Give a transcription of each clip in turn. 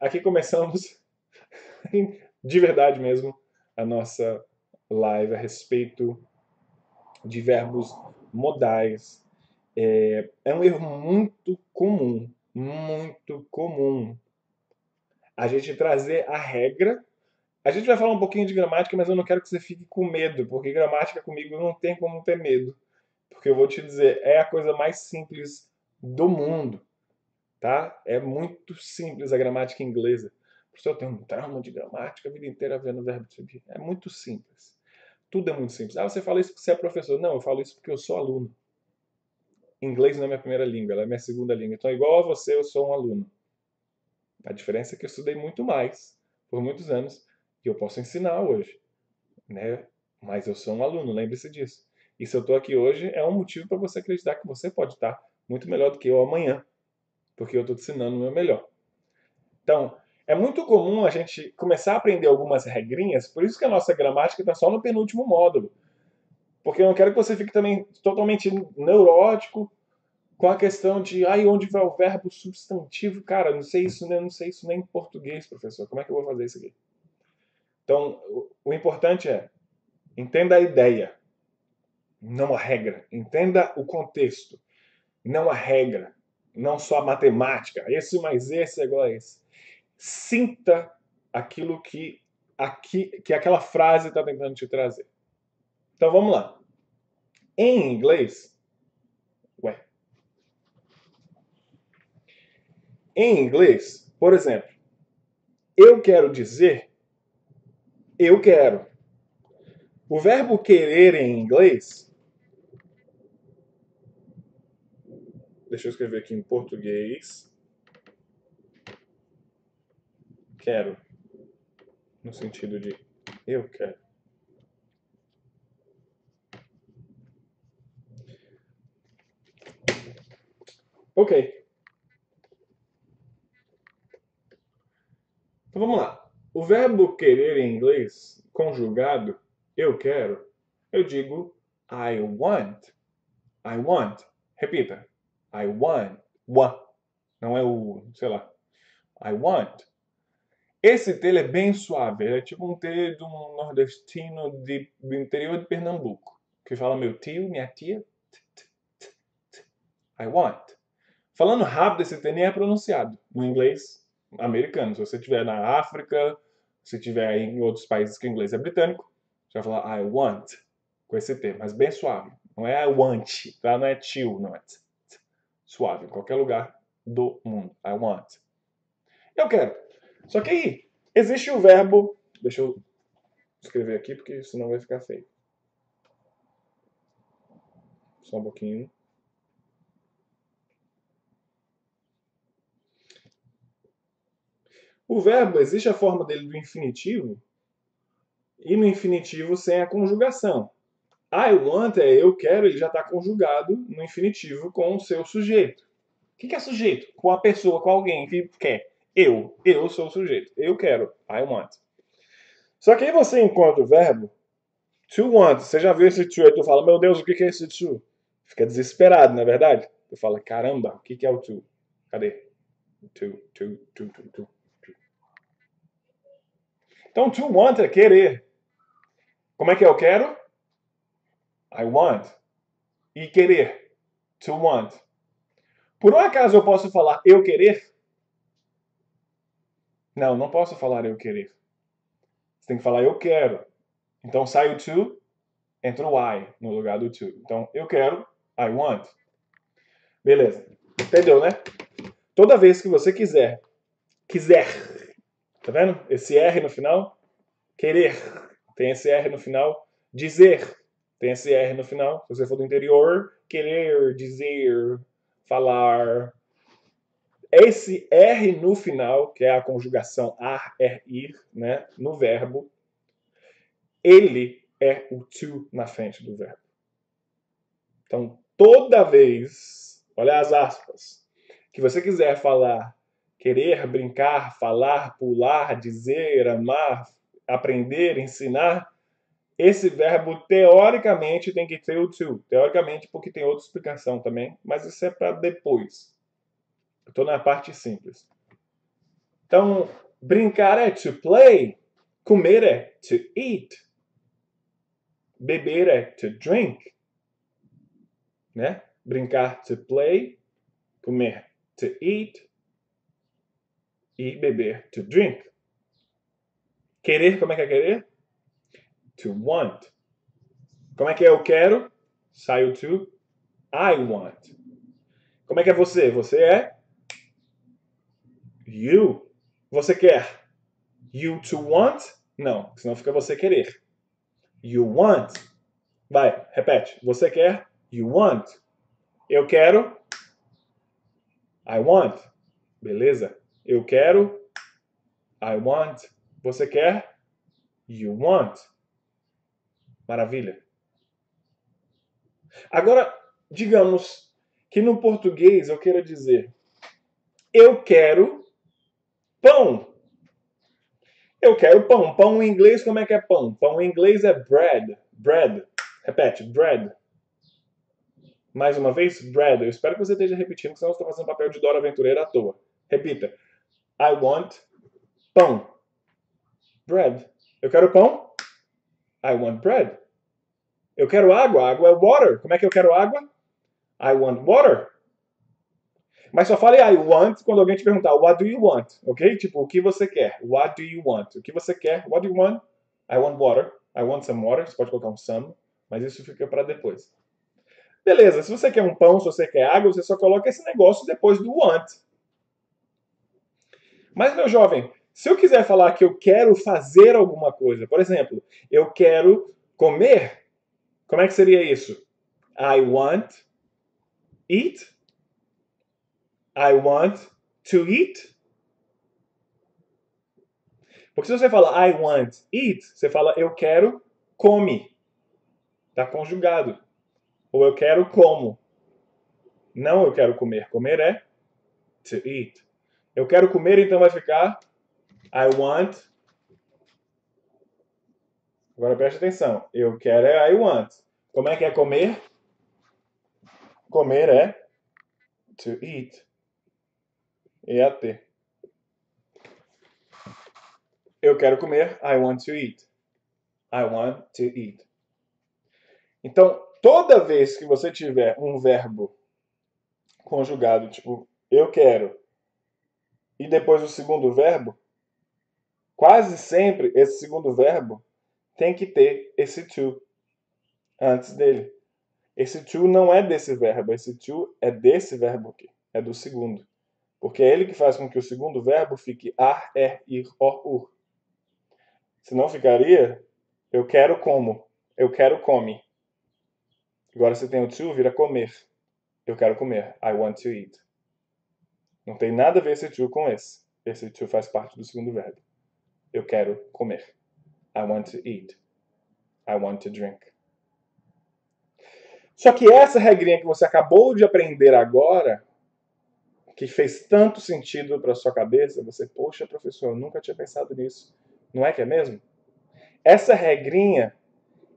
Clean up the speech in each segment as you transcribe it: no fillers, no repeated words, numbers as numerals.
aqui começamos, de verdade mesmo, a nossa live a respeito de verbos modais. É um erro muito comum, a gente trazer a regra. A gente vai falar um pouquinho de gramática, mas eu não quero que você fique com medo, porque gramática comigo não tem como ter medo. Porque eu vou te dizer, é a coisa mais simples do mundo, tá? É muito simples a gramática inglesa. O professor tem um trauma de gramática a vida inteira vendo verbo to be. É muito simples. Tudo é muito simples. Ah, você fala isso porque você é professor. Não, eu falo isso porque eu sou aluno. Inglês não é minha primeira língua, ela é minha segunda língua. Então, igual a você, eu sou um aluno. A diferença é que eu estudei muito mais por muitos anos e eu posso ensinar hoje, né? Mas eu sou um aluno, lembre-se disso. E se eu estou aqui hoje, é um motivo para você acreditar que você pode estar muito melhor do que eu amanhã, porque eu estou te ensinando o meu melhor. Então, é muito comum a gente começar a aprender algumas regrinhas, por isso que a nossa gramática está só no penúltimo módulo. Porque eu não quero que você fique também totalmente neurótico com a questão de, onde vai o verbo substantivo? Cara, não sei isso, né? Não sei isso nem em português, professor. Como é que eu vou fazer isso aqui? Então, o importante é, entenda a ideia, não a regra. Entenda o contexto, não a regra. Não só a matemática. Esse mais esse é igual a esse. Sinta aquilo que aquela frase está tentando te trazer. Então, vamos lá. Em inglês, ué. Em inglês, por exemplo, eu quero dizer, eu quero. O verbo querer em inglês, deixa eu escrever aqui em português. Quero, no sentido de eu quero. Ok. Então vamos lá. O verbo querer em inglês, conjugado, eu quero, eu digo I want. I want. Repita. I want. Want. Não é o, sei lá. I want. Esse T ele é bem suave. Ele é tipo um T de um nordestino do interior de Pernambuco. Que fala meu tio, minha tia. I want. Falando rápido, esse T nem é pronunciado no inglês americano. Se você estiver na África, se estiver em outros países que o inglês é britânico, você vai falar I want com esse T, mas bem suave. Não é I want, tá? Não é tio, não é suave. Em qualquer lugar do mundo. I want. Eu quero. Só que aí, existe o verbo. Deixa eu escrever aqui, porque senão vai ficar feio. Só um pouquinho. O verbo, existe a forma dele do infinitivo, e no infinitivo sem a conjugação. I want é eu quero, ele já está conjugado no infinitivo com o seu sujeito. O que é sujeito? Com a pessoa, com alguém que quer. Eu sou o sujeito. Eu quero. I want. Só que aí você encontra o verbo to want. Você já viu esse to? Aí tu fala, meu Deus, o que é esse to? Fica desesperado, não é verdade? Tu fala, caramba, o que é o to? Cadê? To. Então, to want é querer. Como é que eu quero? I want. E querer. To want. Por um acaso eu posso falar eu querer? Não, não posso falar eu querer. Você tem que falar eu quero. Então sai o to, entra o I no lugar do to. Então eu quero, I want. Beleza. Entendeu, né? Toda vez que você quiser, tá vendo? Esse R no final, querer, tem esse R no final, dizer, tem esse R no final. Se você for do interior, querer, dizer, falar. Esse R no final, que é a conjugação ar, er, ir, né, no verbo, ele é o to na frente do verbo. Então, toda vez, olha as aspas, que você quiser falar, querer, brincar, falar, pular, dizer, amar, aprender, ensinar, esse verbo teoricamente tem que ter o to. Teoricamente, porque tem outra explicação também, mas isso é para depois. Eu estou na parte simples. Então, brincar é to play, comer é to eat, beber é to drink, né? Brincar to play, comer to eat e beber to drink. Querer, como é que é querer? To want. Como é que é eu quero? Saiu to I want. Como é que é você? Você é you. Você quer? You to want? Não, senão fica você querer. You want. Vai, repete. Você quer? You want. Eu quero? I want. Beleza? Eu quero? I want. Você quer? You want. Maravilha. Agora, digamos que no português eu queira dizer eu quero pão. Eu quero pão. Pão em inglês, como é que é pão? Pão em inglês é bread. Bread. Repete, bread. Mais uma vez, bread. Eu espero que você esteja repetindo, senão eu estou fazendo papel de Dora Aventureira à toa. Repita. I want pão. Bread. Eu quero pão. I want bread. Eu quero água. Água é water. Como é que eu quero água? I want water. Mas só fale I want quando alguém te perguntar what do you want, ok? Tipo, o que você quer? What do you want? O que você quer? What do you want? I want water. I want some water. Você pode colocar um some, mas isso fica para depois. Beleza, se você quer um pão, se você quer água, você só coloca esse negócio depois do want. Mas, meu jovem, se eu quiser falar que eu quero fazer alguma coisa, por exemplo, eu quero comer, como é que seria isso? I want eat. I want to eat. Porque se você fala I want eat, você fala eu quero come. Está conjugado. Ou eu quero como. Não eu quero comer. Comer é to eat. Eu quero comer, então vai ficar I want. Agora preste atenção. Eu quero é I want. Como é que é comer? Comer é to eat. EAT. Eu quero comer. I want to eat. I want to eat. Então, toda vez que você tiver um verbo conjugado, tipo, eu quero, e depois o segundo verbo, quase sempre esse segundo verbo tem que ter esse to antes dele. Esse to não é desse verbo, esse to é desse verbo aqui, é do segundo. Porque é ele que faz com que o segundo verbo fique ar, ir, ur. Senão ficaria eu quero como, eu quero come. Agora você tem o to, vira comer. Eu quero comer, I want to eat. Não tem nada a ver esse to com esse. Esse to faz parte do segundo verbo. Eu quero comer. I want to eat. I want to drink. Só que essa regrinha que você acabou de aprender agora, que fez tanto sentido para sua cabeça, você, poxa, professor, eu nunca tinha pensado nisso. Não é que é mesmo? Essa regrinha,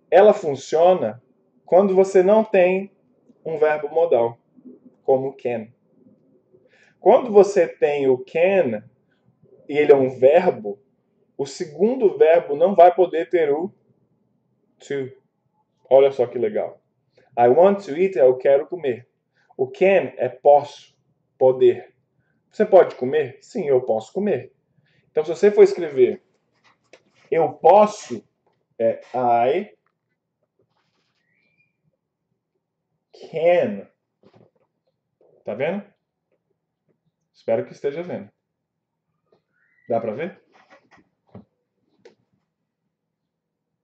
ela funciona quando você não tem um verbo modal, como can. Quando você tem o can, e ele é um verbo, o segundo verbo não vai poder ter o to. Olha só que legal. I want to eat é eu quero comer. O can é posso, poder. Você pode comer? Sim, eu posso comer. Então, se você for escrever eu posso, é I can. Tá vendo? Espero que esteja vendo. Dá para ver?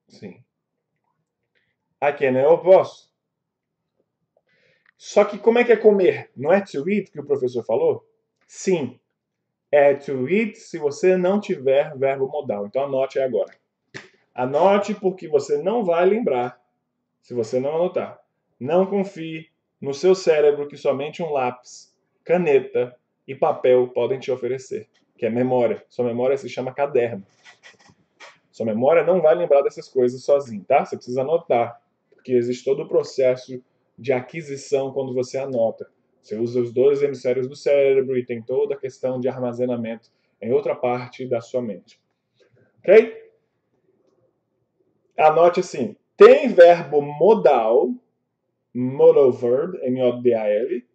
Sim. I can é eu posso. Só que como é que é comer? Não é to eat que o professor falou? Sim. É to eat se você não tiver verbo modal. Então anote aí agora. Anote porque você não vai lembrar se você não anotar. Não confie no seu cérebro que somente um lápis, caneta e papel podem te oferecer, que é memória. Sua memória se chama caderno. Sua memória não vai lembrar dessas coisas sozinho, tá? Você precisa anotar, porque existe todo o processo de aquisição quando você anota. Você usa os dois hemisférios do cérebro e tem toda a questão de armazenamento em outra parte da sua mente. Ok? Anote assim, tem verbo modal, modal verb, M-O-D-A-L,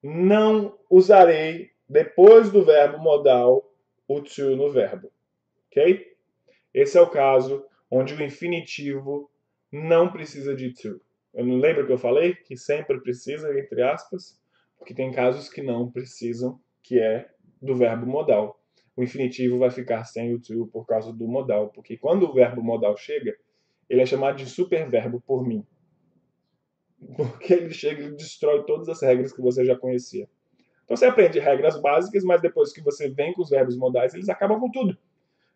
não usarei depois do verbo modal o to no verbo. Ok? Esse é o caso onde o infinitivo não precisa de to. Eu não lembro que eu falei que sempre precisa, entre aspas, porque tem casos que não precisam, que é do verbo modal. O infinitivo vai ficar sem o to por causa do modal, porque quando o verbo modal chega, ele é chamado de superverbo por mim. Porque ele chega e destrói todas as regras que você já conhecia. Então você aprende regras básicas, mas depois que você vem com os verbos modais, eles acabam com tudo.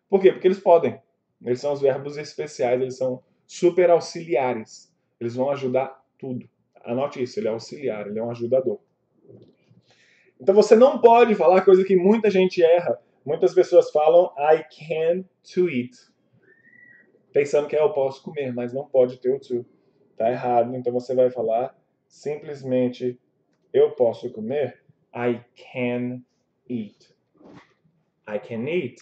Por quê? Porque eles podem. Eles são os verbos especiais, eles são super auxiliares. Eles vão ajudar tudo. Anote isso, ele é auxiliar, ele é um ajudador. Então você não pode falar coisa que muita gente erra. Muitas pessoas falam I can to eat. Pensando que eu posso comer, mas não pode ter o to. Tá errado. Então você vai falar simplesmente eu posso comer. I can eat. I can eat.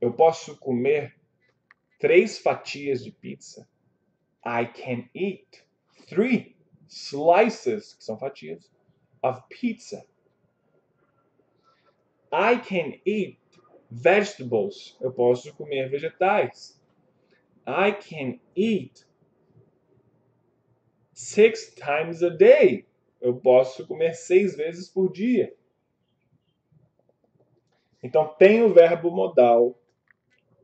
Eu posso comer 3 fatias de pizza. I can eat 3 slices, que são fatias, of pizza. I can eat vegetables. Eu posso comer vegetais. I can eat 6 times a day. Eu posso comer 6 vezes por dia. Então tem o verbo modal.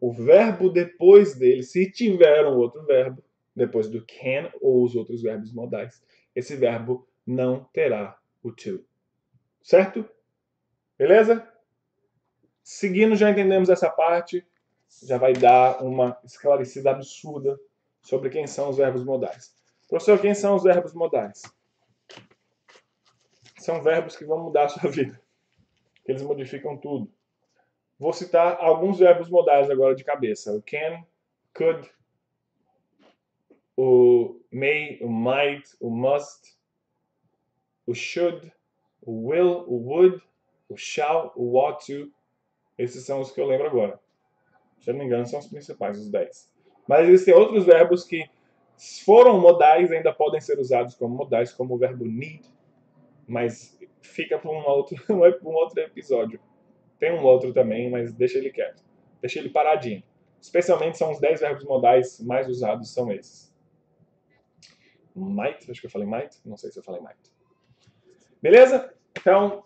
O verbo depois dele, se tiver um outro verbo, depois do can ou os outros verbos modais, esse verbo não terá o to. Certo? Beleza? Seguindo, já entendemos essa parte, já vai dar uma esclarecida absurda sobre quem são os verbos modais. Professor, quem são os verbos modais? São verbos que vão mudar a sua vida. Eles modificam tudo. Vou citar alguns verbos modais agora de cabeça. O can, could, o may, o might, o must, o should, o will, o would, o shall, o ought to. Esses são os que eu lembro agora. Se eu não me engano, são os principais, os 10. Mas existem outros verbos que foram modais e ainda podem ser usados como modais, como o verbo need, mas fica para um outro episódio. Tem um outro também, mas deixa ele quieto. Deixa ele paradinho. Especialmente são os 10 verbos modais mais usados, são esses. Might, acho que eu falei might, não sei se eu falei might. Beleza? Então,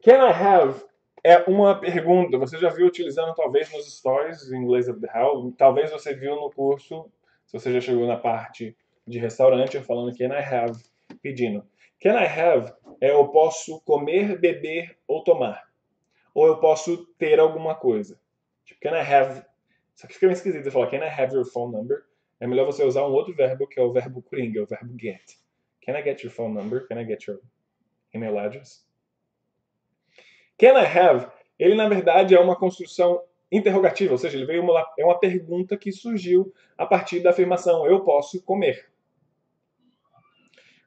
can I have é uma pergunta. Você já viu utilizando talvez nos stories em inglês of the How, talvez você viu no curso, se você já chegou na parte de restaurante, eu falando can I have, pedindo. Can I have é eu posso comer, beber ou tomar. Ou eu posso ter alguma coisa. Tipo, can I have... Isso aqui fica meio esquisito. Você fala, can I have your phone number? É melhor você usar um outro verbo, que é o verbo coringa, o verbo get. Can I get your phone number? Can I get your email address? Can I have? Ele, na verdade, é uma construção interrogativa, ou seja, ele veio é uma pergunta que surgiu a partir da afirmação eu posso comer.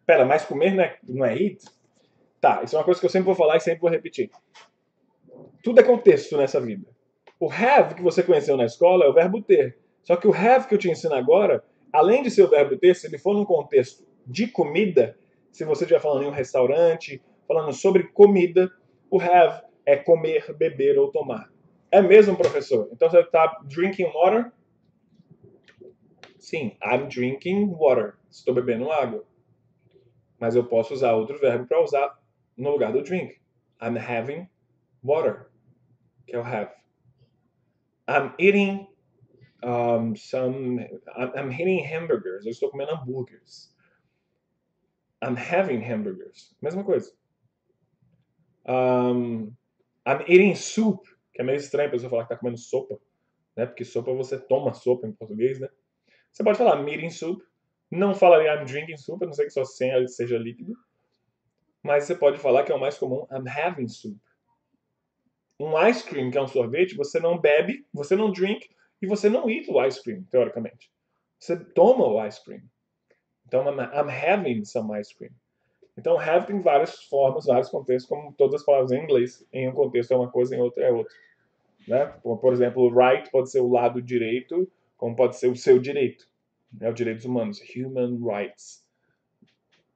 Pera, mas comer não é eat? Tá, isso é uma coisa que eu sempre vou falar e sempre vou repetir. Tudo é contexto nessa vida. O have que você conheceu na escola é o verbo ter. Só que o have que eu te ensino agora, além de ser o verbo ter, se ele for num contexto de comida, se você estiver falando em um restaurante, falando sobre comida, o have é comer, beber ou tomar. É mesmo, professor? Então você está drinking water? Sim, I'm drinking water. Estou bebendo água. Mas eu posso usar outro verbo para usar no lugar do drink. I'm having water, que é o have. I'm eating I'm eating hamburgers. Eu estou comendo hambúrgueres. I'm having hamburgers. Mesma coisa. I'm eating soup, que é meio estranho a pessoa falar que está comendo sopa, né? Porque sopa você toma sopa em português, né? Você pode falar I'm eating soup. Não falaria I'm drinking soup, a não ser que só seja líquido. Mas você pode falar que é o mais comum, I'm having soup. Um ice cream, que é um sorvete, você não bebe, você não drink e você não eat o ice cream, teoricamente. Você toma o ice cream. Então, I'm having some ice cream. Então, have tem várias formas, vários contextos, como todas as palavras em inglês. Em um contexto é uma coisa, em outro é outra. Né? Por exemplo, right pode ser o lado direito, como pode ser o seu direito. Né? Os direitos humanos, human rights.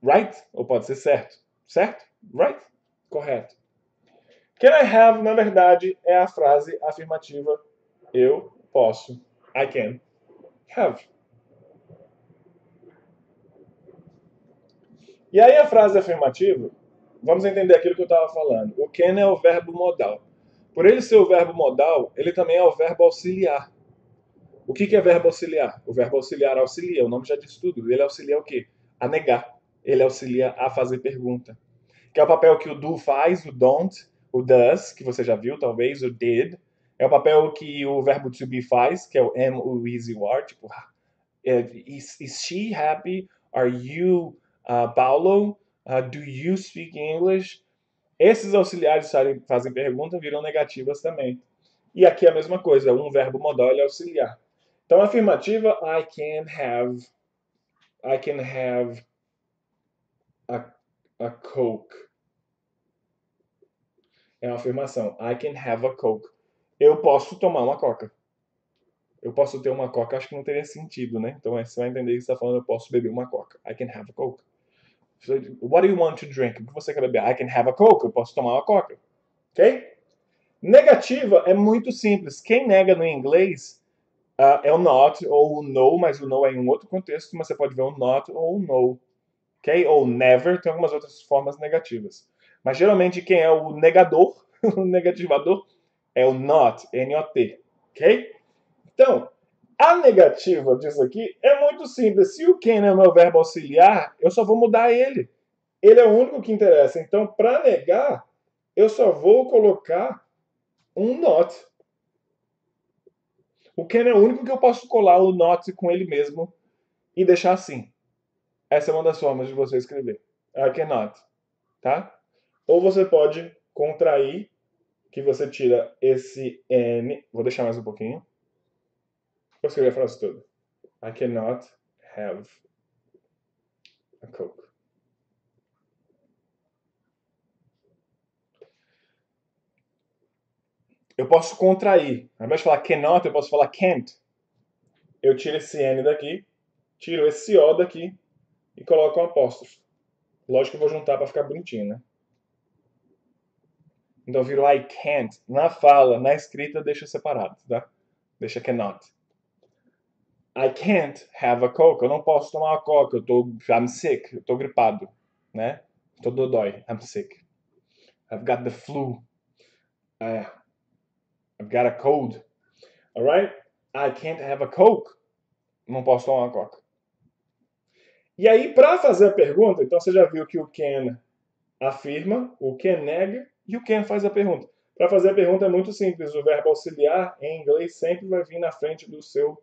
Right? Ou pode ser certo. Certo? Right? Correto. Can I have, na verdade, é a frase afirmativa eu posso. I can have. E aí a frase afirmativa, vamos entender aquilo que eu estava falando. O can é o verbo modal. Por ele ser o verbo modal, ele também é o verbo auxiliar. O que é verbo auxiliar? O verbo auxiliar auxilia, o nome já diz tudo. Ele auxilia o quê? A negar. Ele auxilia a fazer pergunta. Que é o papel que o do faz, o don't, o does, que você já viu talvez, o did. É o papel que o verbo to be faz, que é o am, o is e o are. Tipo, is she happy? Are you, Paulo? Do you speak English? Esses auxiliares fazem pergunta, viram negativas também. E aqui é a mesma coisa, um verbo modal ele é auxiliar. Então, a afirmativa, I can have a Coke. É uma afirmação. I can have a Coke. Eu posso tomar uma Coca. Eu posso ter uma Coca, acho que não teria sentido, né? Então você vai entender que você está falando, eu posso beber uma Coca. I can have a Coke. What do you want to drink? O que você quer beber? I can have a Coke. Eu posso tomar uma Coca. Ok? Negativa é muito simples. Quem nega no inglês é o not ou o no, mas o no é em um outro contexto, mas você pode ver o not ou o no. Ok? Ou never, tem algumas outras formas negativas. Mas geralmente quem é o negador, o negativador, é o not, N-O-T. Ok? Então, a negativa disso aqui é muito simples. Se o can é o meu verbo auxiliar, eu só vou mudar ele. Ele é o único que interessa. Então, para negar, eu só vou colocar um not. O can é o único que eu posso colar o not com ele mesmo e deixar assim. Essa é uma das formas de você escrever. I cannot. Tá? Ou você pode contrair, que você tira esse N. Vou deixar mais um pouquinho. Vou escrever a frase toda. I cannot have a Coke. Eu posso contrair. Ao invés de falar cannot, eu posso falar can't. Eu tiro esse N daqui, tiro esse O daqui e coloco um apóstrofo. Lógico que eu vou juntar para ficar bonitinho, né? Então eu viro I can't. Na fala, na escrita, deixa separado, tá? Deixa cannot. I can't have a Coke. Eu não posso tomar uma Coca. I'm sick. Eu tô gripado, né? Tô dodói. I'm sick. I've got the flu. I've got a cold. Alright? I can't have a Coke. Não posso tomar uma Coca. E aí, para fazer a pergunta, então você já viu que o can afirma, o can nega e o can faz a pergunta. Para fazer a pergunta é muito simples. O verbo auxiliar em inglês sempre vai vir na frente do seu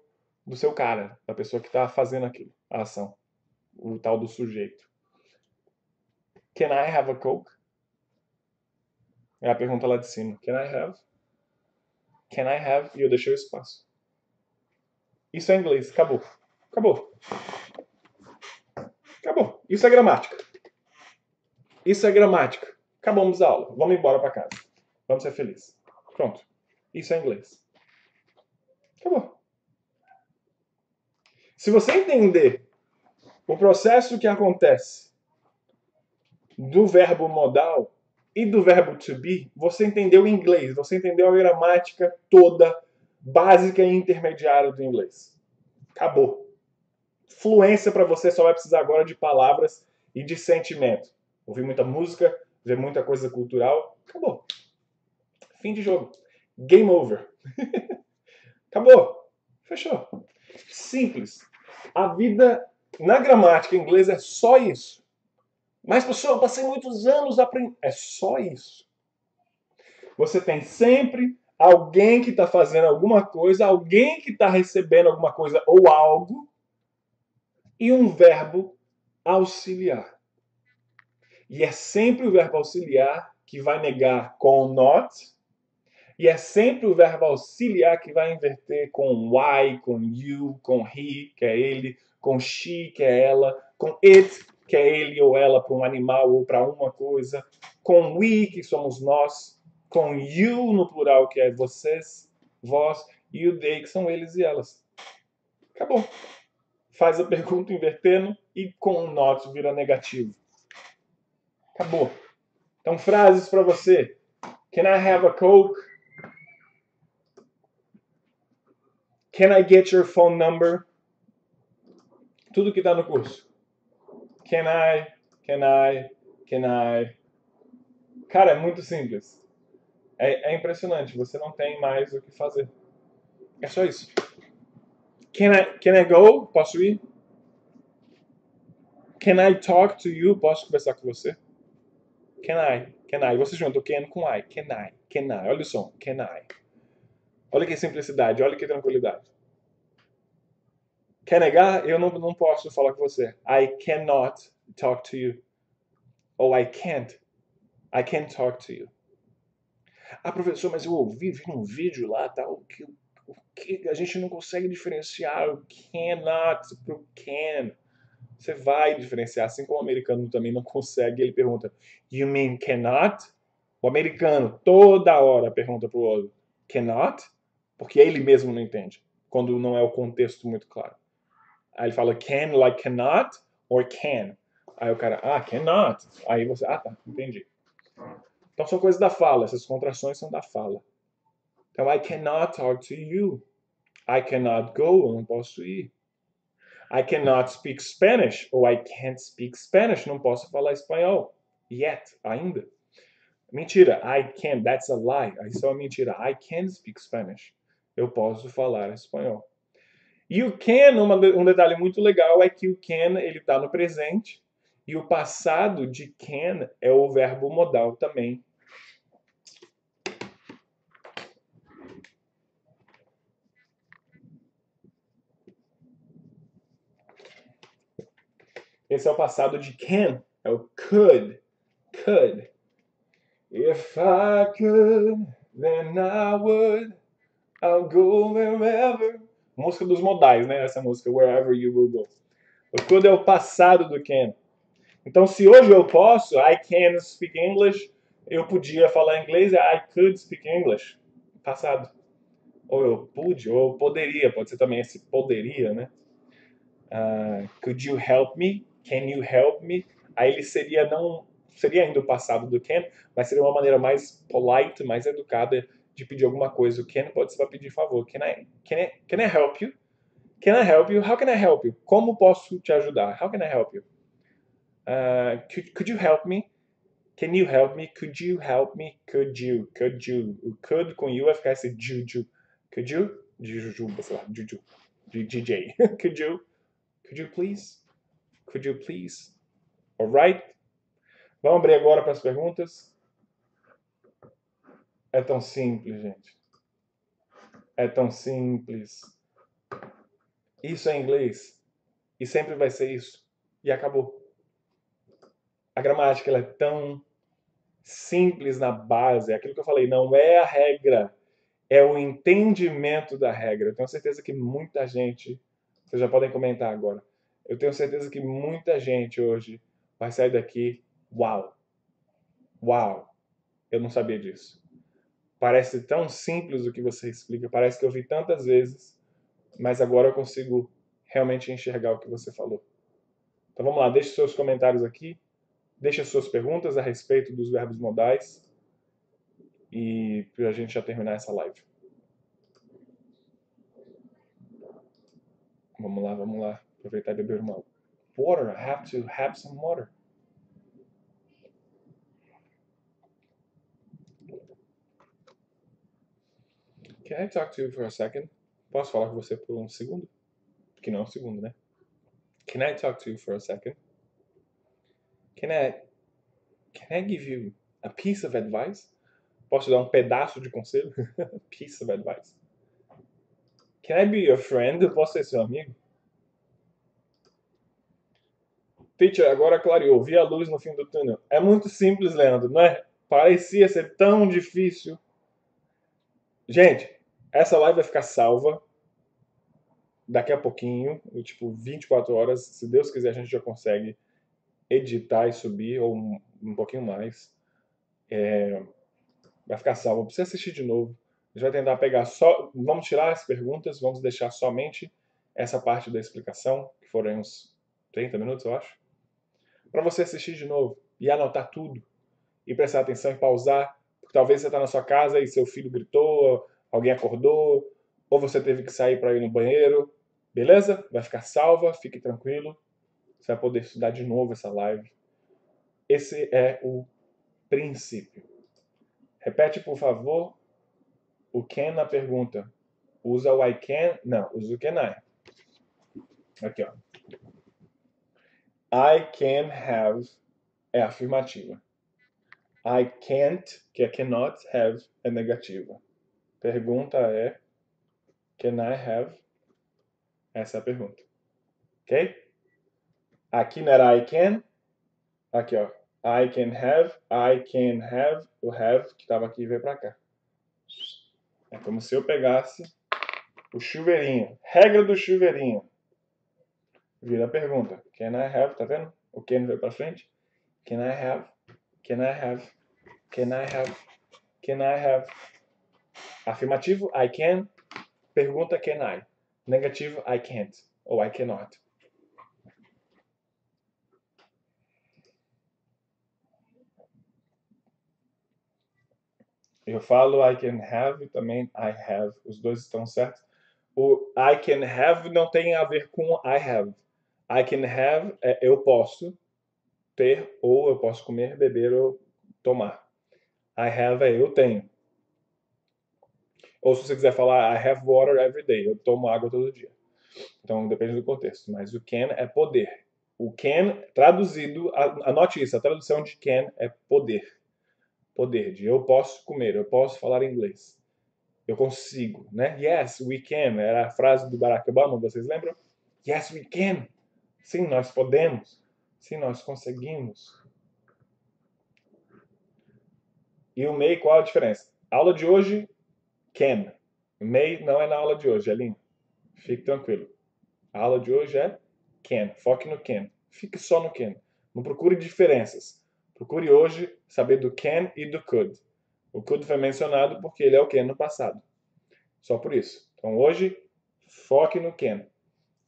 cara, da pessoa que está fazendo aquilo, a ação. O tal do sujeito. Can I have a Coke? É a pergunta lá de cima. Can I have? Can I have? E eu deixei o espaço. Isso é inglês. Acabou. Acabou. Acabou. Isso é gramática. Isso é gramática. Acabamos a aula. Vamos embora para casa. Vamos ser felizes. Pronto. Isso é inglês. Acabou. Se você entender o processo que acontece do verbo modal e do verbo to be, você entendeu o inglês, você entendeu a gramática toda básica e intermediária do inglês. Acabou. Fluência para você só vai precisar agora de palavras e de sentimento. Ouvir muita música, ver muita coisa cultural. Acabou. Fim de jogo. Game over. Acabou. Fechou. Simples. A vida na gramática inglesa é só isso. Mas, professor, eu passei muitos anos aprendendo. É só isso. Você tem sempre alguém que está fazendo alguma coisa, alguém que está recebendo alguma coisa ou algo, e um verbo auxiliar. E é sempre o verbo auxiliar que vai negar com not, e é sempre o verbo auxiliar que vai inverter com why, com you, com he, que é ele, com she, que é ela, com it, que é ele ou ela para um animal ou para uma coisa. Com we, que somos nós. Com you, no plural, que é vocês, vós. E o they, que são eles e elas. Acabou. Faz a pergunta invertendo e com o not vira negativo. Acabou. Então, frases para você. Can I have a Coke? Can I get your phone number? Tudo que está no curso. Can I? Can I? Can I? Cara, é muito simples. É impressionante. Você não tem mais o que fazer. É só isso. Can I go? Posso ir? Can I talk to you? Posso conversar com você? Can I? Can I? Você junta o can com I. Can I? Can I? Olha o som. Can I? Olha que simplicidade. Olha que tranquilidade. Quer negar? Eu não posso falar com você. I cannot talk to you. Ou I can't. I can't talk to you. Ah, professor, mas eu vi um vídeo lá, tal, que a gente não consegue diferenciar o cannot pro can. Você vai diferenciar, assim como o americano também não consegue. Ele pergunta, you mean cannot? O americano toda hora pergunta pro outro, cannot? Porque ele mesmo não entende, quando não é o contexto muito claro. Aí ele fala can like cannot or can. Aí o cara, cannot. Aí você, tá, entendi. Então são coisas da fala, essas contrações são da fala. Então, I cannot talk to you. I cannot go, eu não posso ir. I cannot speak Spanish, ou I can't speak Spanish, não posso falar espanhol. Yet, ainda. Mentira, I can, that's a lie. Isso é uma mentira. I can speak Spanish. Eu posso falar espanhol. E o can, um detalhe muito legal é que o can, ele está no presente, e o passado de can é o verbo modal também. Esse é o passado de can, é o could. Could. If I could, then I would. I'll go wherever. Música dos modais, né? Essa música, Wherever You Will Go. O could é o passado do can. Então, se hoje eu posso, I can speak English, eu podia falar inglês, I could speak English. Passado. Ou eu pude, ou eu poderia, pode ser também esse poderia, né? Could you help me? Can you help me? Aí ele seria não seria ainda o passado do can, mas seria uma maneira mais polite, mais educada de pedir alguma coisa. O can pode ser para pedir favor. Can I help you? Can I help you? How can I help you? Como posso te ajudar? How can I help you? Could you help me? Can you help me? Could you help me? Could you? Could you? O could com you vai ficar esse juju. Could you? De jujuba, sei lá, juju. De DJ. Could you? Could you please? Could you please? Alright? Vamos abrir agora para as perguntas. É tão simples, gente. É tão simples. Isso é inglês. E sempre vai ser isso. E acabou. A gramática ela é tão simples na base. É aquilo que eu falei, não é a regra. É o entendimento da regra. Eu tenho certeza que muita gente... Vocês já podem comentar agora. Eu tenho certeza que muita gente hoje vai sair daqui... Uau! Uau! Eu não sabia disso. Parece tão simples o que você explica, parece que eu vi tantas vezes, mas agora eu consigo realmente enxergar o que você falou. Então vamos lá, deixe seus comentários aqui, deixe suas perguntas a respeito dos verbos modais e para a gente já terminar essa live. Vamos lá, aproveitar e beber uma water. I have to have some water. Can I talk to you for a second? Posso falar com você por um segundo? Que não é um segundo, né? Can I talk to you for a second? Can I give you a piece of advice? Posso dar um pedaço de conselho? Piece of advice. Can I be your friend? Eu posso ser seu amigo? Teacher, agora clareou. Vi a luz no fim do túnel. É muito simples, Leandro, não é? Parecia ser tão difícil. Gente, essa live vai ficar salva daqui a pouquinho, tipo 24 horas. Se Deus quiser, a gente já consegue editar e subir, ou um pouquinho mais. Vai ficar salvo. Não precisa assistir de novo. A gente vai tentar pegar só. Vamos tirar as perguntas, vamos deixar somente essa parte da explicação, que foram uns 30 minutos, eu acho, para você assistir de novo e anotar tudo e prestar atenção e pausar, porque talvez você está na sua casa e seu filho gritou, alguém acordou, ou você teve que sair para ir no banheiro. Beleza? Vai ficar salva, fique tranquilo. Você vai poder estudar de novo essa live. Esse é o princípio. Repete, por favor, o can na pergunta. Usa o I can? Não, usa o can I. Aqui, ó. I can have é afirmativa. I can't, que é cannot have, é negativa. Pergunta é can I have? Essa é a pergunta. Ok? Aqui não era I can. Aqui, ó. I can have. O have que estava aqui veio para cá. É como se eu pegasse o chuveirinho. Regra do chuveirinho. Vira a pergunta. Can I have? Tá vendo? O can veio para frente. Can I have? Can I have? Can I have? Can I have? Afirmativo, I can. Pergunta, can I? Negativo, I can't. Ou I cannot. Eu falo I can have e também I have. Os dois estão certos. O I can have não tem a ver com I have. I can have é eu posso ter, ou eu posso comer, beber ou tomar. I have é eu tenho. Ou se você quiser falar I have water every day, eu tomo água todo dia. Então depende do contexto. Mas o can é poder. O can, traduzido, anote isso, a tradução de can é poder. Poder de eu posso comer, eu posso falar inglês. Eu consigo, né? Yes, we can. Era a frase do Barack Obama, vocês lembram? Yes, we can. Sim, nós podemos. Sim, nós conseguimos. E o may, qual a diferença? Aula de hoje, can. May não é na aula de hoje, Elinho. Fique tranquilo. A aula de hoje é can. Foque no can. Fique só no can. Não procure diferenças. Procure hoje saber do can e do could. O could foi mencionado porque ele é o can no passado. Só por isso. Então hoje, foque no can.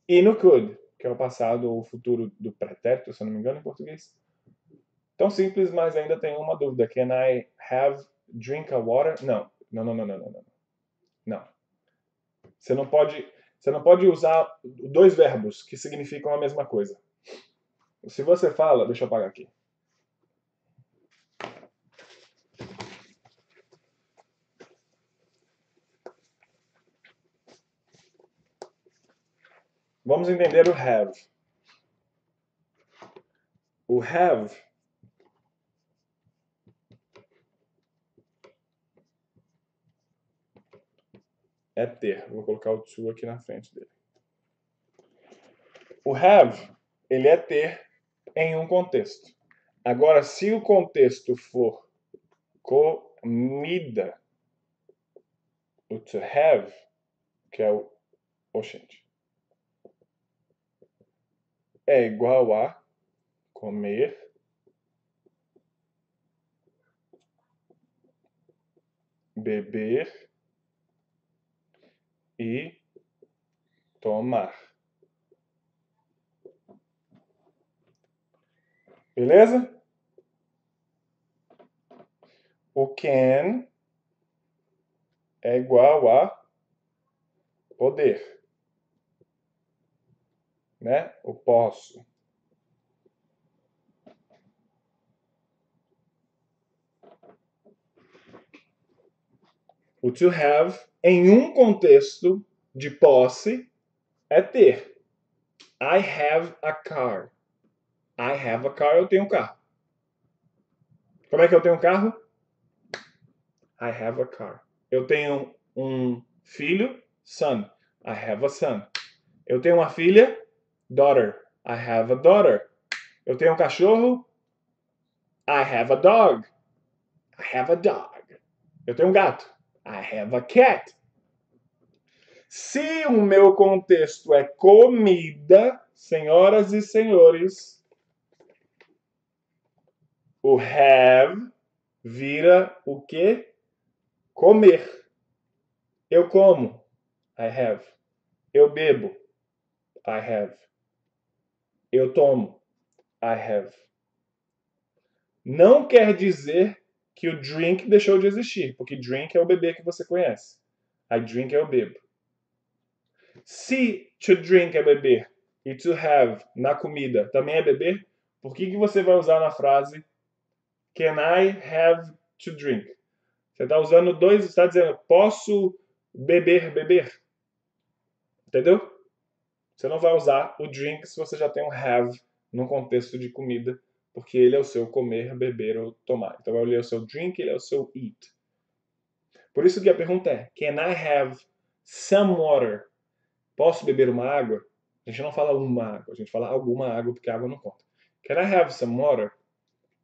E no could, que é o passado ou o futuro do pretérito, se eu não me engano, em português. Tão simples, mas ainda tem uma dúvida. Can I have drink a water? Não. Não. Você não pode usar dois verbos que significam a mesma coisa. Se você fala, deixa eu apagar aqui. Vamos entender o have. O have é ter. Vou colocar o to aqui na frente dele. O have, ele é ter em um contexto. Agora, se o contexto for comida, o to have, que é o oxente, é igual a comer, beber e tomar. Beleza? O can é igual a poder, né? O posso. O to have, em um contexto de posse, é ter. I have a car. I have a car, eu tenho um carro. Como é que eu tenho um carro? I have a car. Eu tenho um filho, son. I have a son. Eu tenho uma filha, daughter. I have a daughter. Eu tenho um cachorro, I have a dog. I have a dog. Eu tenho um gato. I have a cat. Se o meu contexto é comida, senhoras e senhores, O have vira o quê? Comer. Eu como. I have. Eu bebo. I have. Eu tomo. I have. Não quer dizer que o drink deixou de existir, porque drink é o beber que você conhece. I drink é eu bebo. Se to drink é beber e to have na comida também é beber, por que você vai usar na frase Can I have to drink? Você está usando dois, está dizendo posso beber. Entendeu? Você não vai usar o drink se você já tem um have num contexto de comida, porque ele é o seu comer, beber ou tomar. Então ele é o seu drink, ele é o seu eat. Por isso que a pergunta é: Can I have some water? Posso beber uma água? A gente não fala uma água, a gente fala alguma água, porque água não conta. Can I have some water?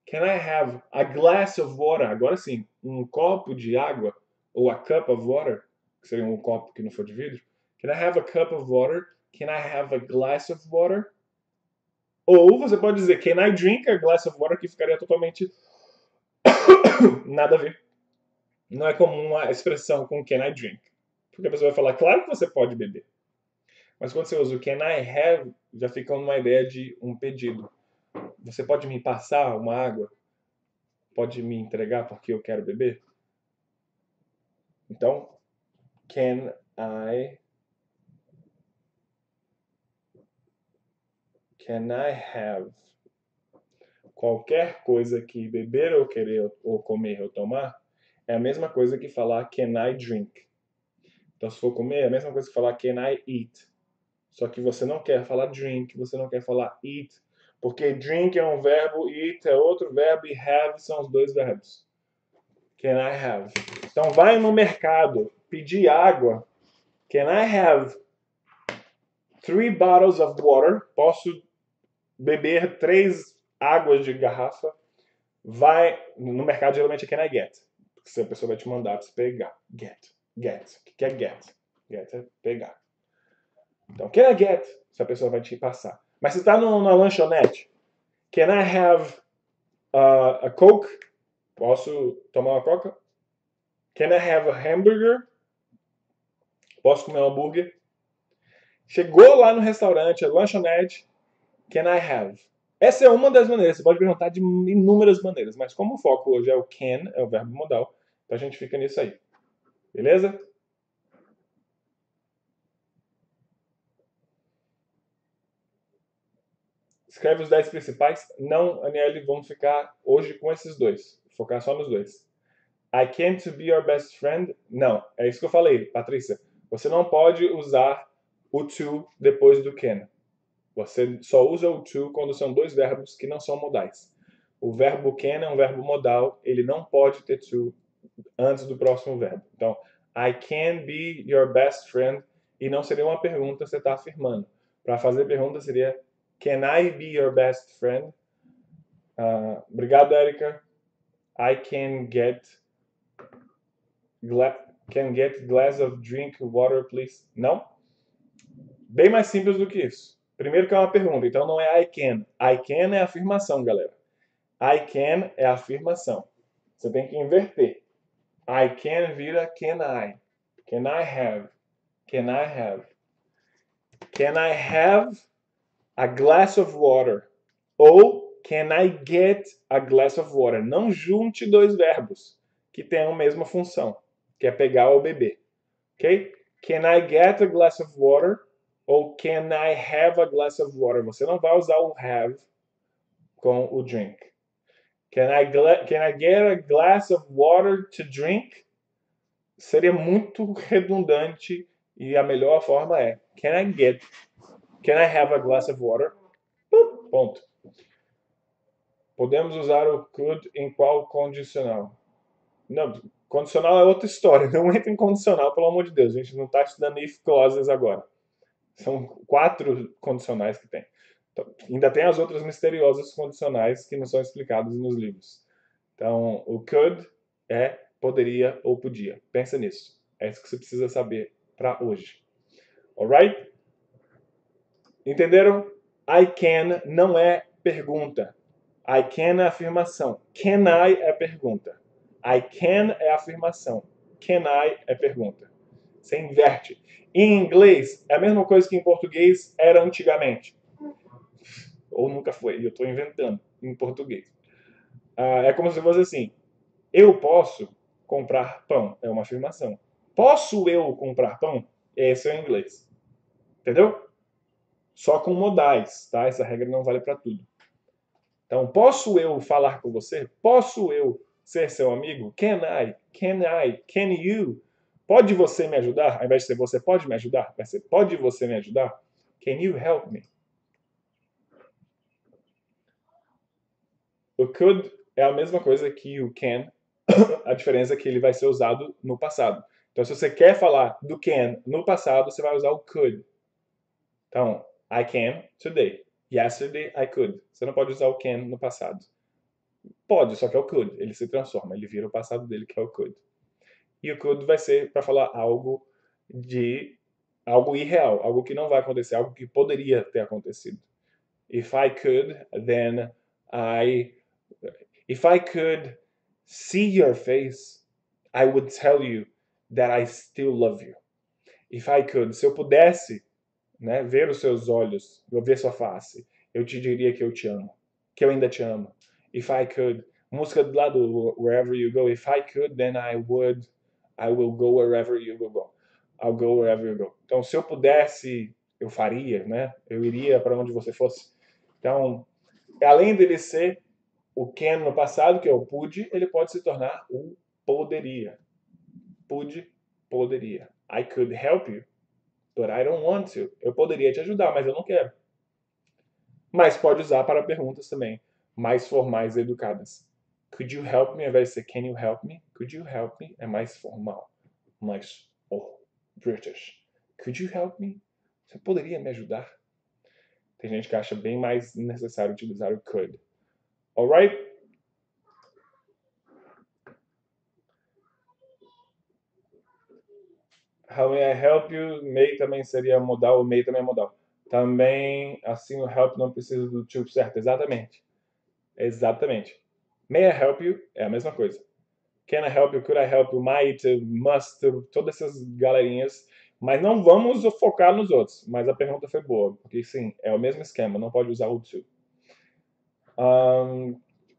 Can I have a glass of water? Agora sim, um copo de água, ou a cup of water, que seria um copo que não for de vidro. Can I have a cup of water? Can I have a glass of water? Ou você pode dizer, can I drink a glass of water? Que ficaria totalmente nada a ver. Não é comum a expressão com can I drink. Porque a pessoa vai falar, claro que você pode beber. Mas quando você usa o can I have, já fica numa ideia de um pedido. Você pode me passar uma água? Pode me entregar porque eu quero beber? Então, can I have qualquer coisa que beber ou querer ou comer ou tomar é a mesma coisa que falar can I drink. Então, se for comer, é a mesma coisa que falar can I eat. Só que você não quer falar drink, você não quer falar eat, porque drink é um verbo, eat é outro verbo e have são os dois verbos. Can I have? Então, vai no mercado pedir água. Can I have 3 bottles of water? Posso beber 3 águas de garrafa? Vai no mercado, geralmente é can I get? Porque a pessoa vai te mandar para você pegar. Get. O que é get? Get é pegar. Então, can I get? Se a pessoa vai te passar. Mas se está na lanchonete, can I have a Coke? Posso tomar uma Coca? Can I have a hamburger? Posso comer um hambúrguer? Chegou lá no restaurante, a lanchonete, can I have? Essa é uma das maneiras, você pode perguntar de inúmeras maneiras, mas como o foco hoje é o can, é o verbo modal, então a gente fica nisso aí. Beleza? Escreve os 10 principais. Não, Aniele, vamos ficar hoje com esses dois. Focar só nos dois. I can't be your best friend. Não, é isso que eu falei, Patrícia. Você não pode usar o to depois do can. Você só usa o to quando são dois verbos que não são modais. O verbo can é um verbo modal, ele não pode ter to antes do próximo verbo. Então, I can be your best friend, e não seria uma pergunta, você está afirmando. Para fazer pergunta seria Can I be your best friend? Obrigado, Erika. I can get glass of drink water, please. Não? Bem mais simples do que isso. Primeiro que é uma pergunta, então não é I can. I can é afirmação, galera. I can é afirmação. Você tem que inverter. I can vira can I. Can I have? Can I have? Can I have a glass of water? Ou can I get a glass of water? Não junte dois verbos que tenham a mesma função, que é pegar ou beber. Ok? Can I get a glass of water? Ou can I have a glass of water? Você não vai usar o have com o drink. Can I get a glass of water to drink? Seria muito redundante e a melhor forma é Can I have a glass of water? Ponto. Podemos usar o could em qual condicional? Não, condicional é outra história. Não entra em condicional, pelo amor de Deus. A gente não está estudando if clauses agora. São 4 condicionais que tem. Então, ainda tem as outras misteriosas condicionais que não são explicadas nos livros. Então, o could é poderia ou podia. Pensa nisso. É isso que você precisa saber para hoje. Alright? Entenderam? I can não é pergunta. I can é afirmação. Can I é pergunta. I can é afirmação. Can I é pergunta. Você inverte. Em inglês, é a mesma coisa que em português era antigamente. Ou nunca foi. Eu estou inventando em português. É como se fosse assim. Eu posso comprar pão. É uma afirmação. Posso eu comprar pão? Esse é o inglês. Entendeu? Só com modais, tá? Essa regra não vale para tudo. Então, posso eu falar com você? Posso eu ser seu amigo? Can I? Can I? Can you? Pode você me ajudar? Ao invés de ser você pode me ajudar, vai ser pode você me ajudar? Can you help me? O could é a mesma coisa que o can, a diferença é que ele vai ser usado no passado. Então, se você quer falar do can no passado, você vai usar o could. Então, I can today. Yesterday I could. Você não pode usar o can no passado. Pode, só que é o could. Ele se transforma, ele vira o passado dele, que é o could. E o could vai ser para falar algo irreal, algo que não vai acontecer, algo que poderia ter acontecido. If I could, then I if I could see your face, I would tell you that I still love you. If I could, se eu pudesse, né, ver os seus olhos, ver sua face, eu te diria que eu te amo, que eu ainda te amo. If I could, música do lado Wherever You Go. If I could, then I will go wherever you will go. I'll go wherever you go. Então, se eu pudesse, eu faria, né? Eu iria para onde você fosse. Então, além dele ser o can no passado, que é o pude, ele pode se tornar o poderia. Pude, poderia. I could help you, but I don't want to. Eu poderia te ajudar, mas eu não quero. Mas pode usar para perguntas também, mais formais e educadas. Could you help me? Ao invés de ser can you help me? Could you help me? É mais formal, mais British. Could you help me? Você poderia me ajudar? Tem gente que acha bem mais necessário utilizar o could. Alright? How may I help you? May também seria modal, o may também é modal. Também, assim, o help não precisa do to certo. Exatamente. Exatamente. May I help you? É a mesma coisa. Can I help you? Could I help you? Might, must, todas essas galerinhas. Mas não vamos focar nos outros. Mas a pergunta foi boa, porque sim, é o mesmo esquema, não pode usar o to.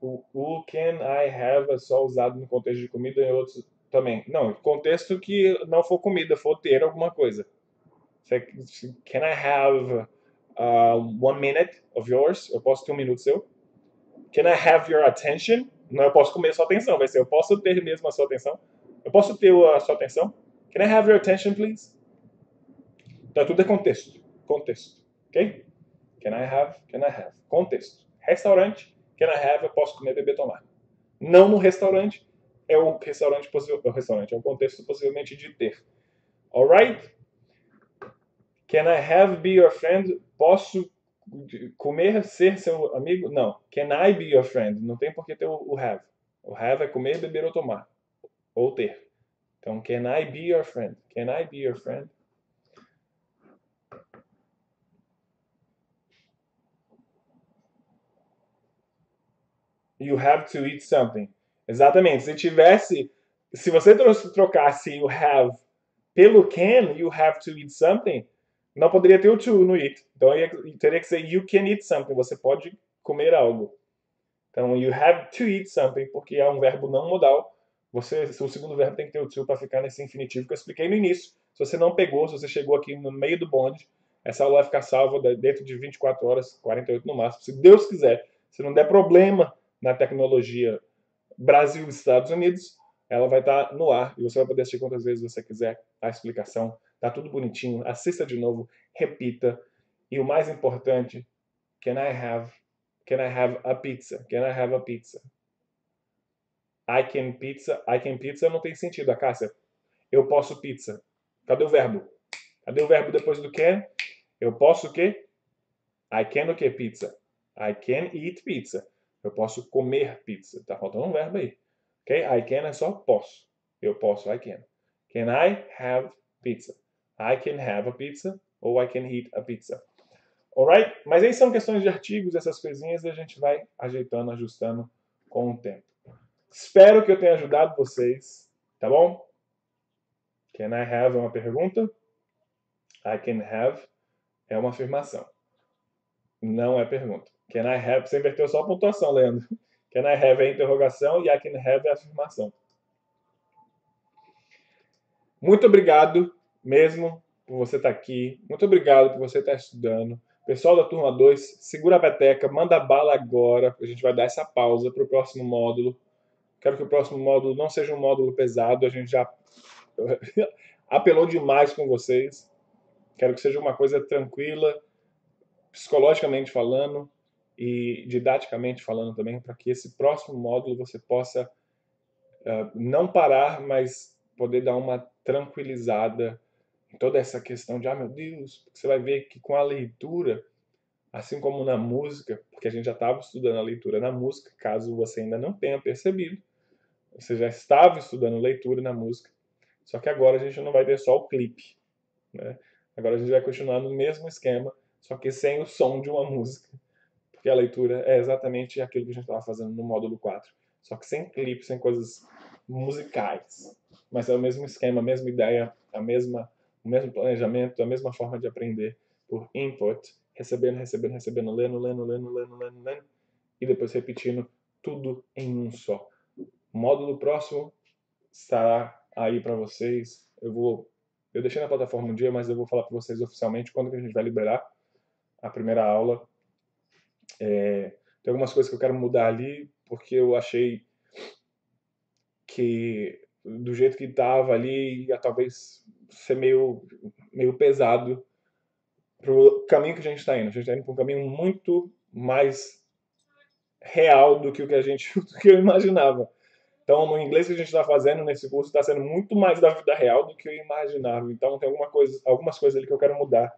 O can I have é só usado no contexto de comida e outros também. Não, contexto que não for comida, for ter alguma coisa. Can I have 1 minute of yours? Eu posso ter 1 minuto seu? Can I have your attention? Não, eu posso comer a sua atenção. Vai ser, eu posso ter mesmo a sua atenção? Eu posso ter a sua atenção? Can I have your attention, please? Então, tudo é contexto. Contexto. Ok? Can I have? Can I have? Contexto. Restaurante. Can I have? Eu posso comer, beber, tomar. Não no restaurante. É o restaurante, é o contexto possivelmente de ter. Alright? Can I have be your friend? Posso comer, ser seu amigo? Não. Can I be your friend? Não tem por que ter o have. O have é comer, beber ou tomar. Ou ter. Então, can I be your friend? Can I be your friend? You have to eat something. Exatamente. Se você trocasse o have pelo can, you have to eat something, não poderia ter o to no eat. Então teria que ser you can eat something. Você pode comer algo. Então, you have to eat something, porque é um verbo não modal. O segundo verbo tem que ter o to para ficar nesse infinitivo que eu expliquei no início. Se você não pegou, se você chegou aqui no meio do bonde, essa aula vai ficar salva dentro de 24 horas, 48 no máximo, se Deus quiser. Se não der problema na tecnologia Brasil e Estados Unidos, ela vai estar no ar e você vai poder assistir quantas vezes você quiser a explicação. Tá tudo bonitinho. Assista de novo, repita. E o mais importante, can I have a pizza? Can I have a pizza? I can pizza não tem sentido, Cássia. Eu posso pizza. Cadê o verbo? Cadê o verbo depois do can? Eu posso o quê? I can o quê? Pizza. I can eat pizza. Eu posso comer pizza. Tá faltando um verbo aí. Ok? I can é só posso. Eu posso, I can. Can I have pizza? I can have a pizza ou I can eat a pizza. Alright? Mas aí são questões de artigos, essas coisinhas, e a gente vai ajeitando, ajustando com o tempo. Espero que eu tenha ajudado vocês, tá bom? Can I have é uma pergunta. I can have é uma afirmação. Não é pergunta. Can I have, você inverteu só a pontuação, Leandro. Can I have é a interrogação e I can have é a afirmação. Muito obrigado mesmo por você estar aqui. Muito obrigado por você estar estudando. Pessoal da turma 2, segura a peteca, manda bala agora. A gente vai dar essa pausa para o próximo módulo. Quero que o próximo módulo não seja um módulo pesado. A gente já apelou demais com vocês. Quero que seja uma coisa tranquila, psicologicamente falando e didaticamente falando também, para que esse próximo módulo você possa não parar, mas poder dar uma tranquilizada em toda essa questão de, meu Deus, você vai ver que com a leitura, assim como na música, porque a gente já estava estudando a leitura na música, caso você ainda não tenha percebido, você já estava estudando leitura na música, só que agora a gente não vai ter só o clipe, né? Agora a gente vai continuar no mesmo esquema, só que sem o som de uma música, porque a leitura é exatamente aquilo que a gente estava fazendo no módulo 4, só que sem clipe, sem coisas musicais, mas é o mesmo esquema, a mesma ideia, o mesmo planejamento, a mesma forma de aprender por input, recebendo, recebendo, recebendo, lendo, lendo, lendo, lendo, lendo, lendo, e depois repetindo tudo em um só. O módulo próximo estará aí para vocês. Eu deixei na plataforma um dia, mas eu vou falar para vocês oficialmente quando que a gente vai liberar a primeira aula. Tem algumas coisas que eu quero mudar ali, porque eu achei que do jeito que estava ali ia talvez ser meio pesado para o caminho que a gente está indo. A gente está indo para um caminho muito mais real do que o que do que eu imaginava. Então, no inglês que a gente está fazendo nesse curso está sendo muito mais da vida real do que eu imaginava. Então, tem algumas coisas ali que eu quero mudar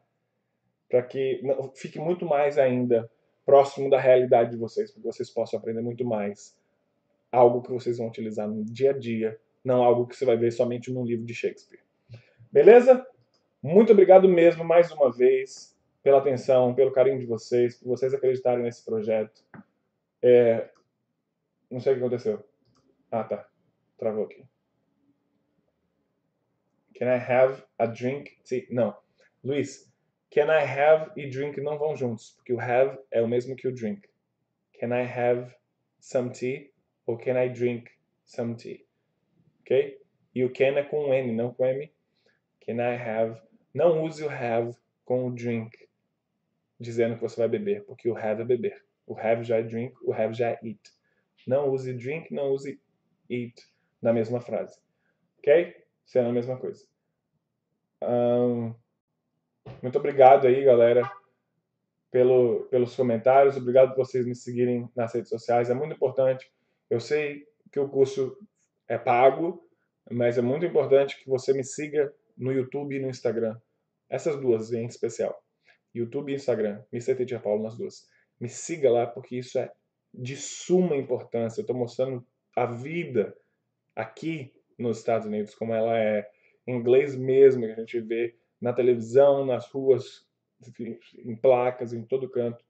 para que fique muito mais ainda próximo da realidade de vocês, para que vocês possam aprender muito mais algo que vocês vão utilizar no dia a dia, não algo que você vai ver somente num livro de Shakespeare. Beleza? Muito obrigado mesmo, mais uma vez, pela atenção, pelo carinho de vocês, por vocês acreditarem nesse projeto. Não sei o que aconteceu. Ah, tá. Travou aqui. Can I have a drink? Sim, não. Luiz, can I have e drink não vão juntos, porque o have é o mesmo que o drink. Can I have some tea? Ou can I drink some tea? Ok? E o can é com N, não com M. Can I have? Não use o have com o drink, dizendo que você vai beber, porque o have é beber. O have já é drink, o have já é eat. Não use drink, não use eat na mesma frase. Ok? Sendo a mesma coisa. Muito obrigado aí, galera, pelos comentários. Obrigado por vocês me seguirem nas redes sociais. É muito importante. Eu sei que o curso é pago, mas é muito importante que você me siga no YouTube e no Instagram. Essas duas em especial. YouTube e Instagram. Mr. Teacher Paulo nas duas. Me siga lá porque isso é de suma importância. Eu estou mostrando a vida aqui nos Estados Unidos, como ela é em inglês mesmo, que a gente vê na televisão, nas ruas, em placas, em todo canto.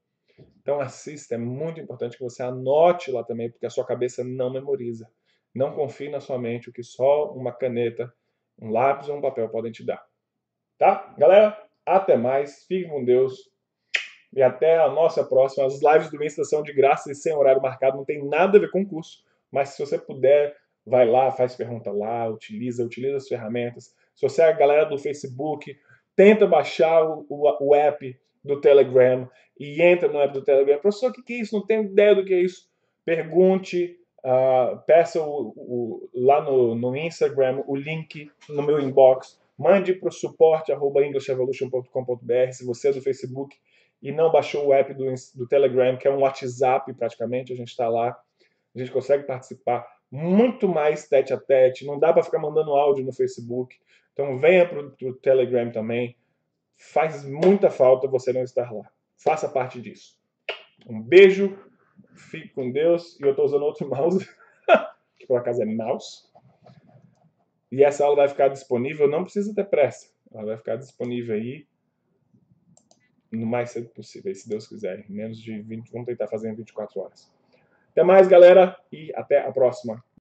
Então assista, é muito importante que você anote lá também, porque a sua cabeça não memoriza. Não confie na sua mente o que só uma caneta, um lápis ou um papel podem te dar. Tá? Galera, até mais, fique com Deus e até a nossa próxima. As lives do Insta são de graça e sem horário marcado, não tem nada a ver com o curso, mas se você puder, vai lá, faz pergunta lá, utiliza as ferramentas. Se você é a galera do Facebook, tenta baixar o app do Telegram e entra no app do Telegram. Professor, o que é isso? Não tenho ideia do que é isso. Pergunte, peça lá no Instagram o link no meu inbox. Mande para o suporte@englishevolution.com.br. Se você é do Facebook e não baixou o app do Telegram, que é um WhatsApp praticamente, a gente está lá, a gente consegue participar muito mais tete a tete, não dá para ficar mandando áudio no Facebook. Então venha para o Telegram também. Faz muita falta você não estar lá. Faça parte disso. Um beijo, fique com Deus. E eu estou usando outro mouse, que por acaso é mouse. E essa aula vai ficar disponível, não precisa ter pressa. Ela vai ficar disponível aí no mais cedo possível, se Deus quiser. Menos de 20, vamos tentar fazer em 24 horas. Até mais, galera, e até a próxima.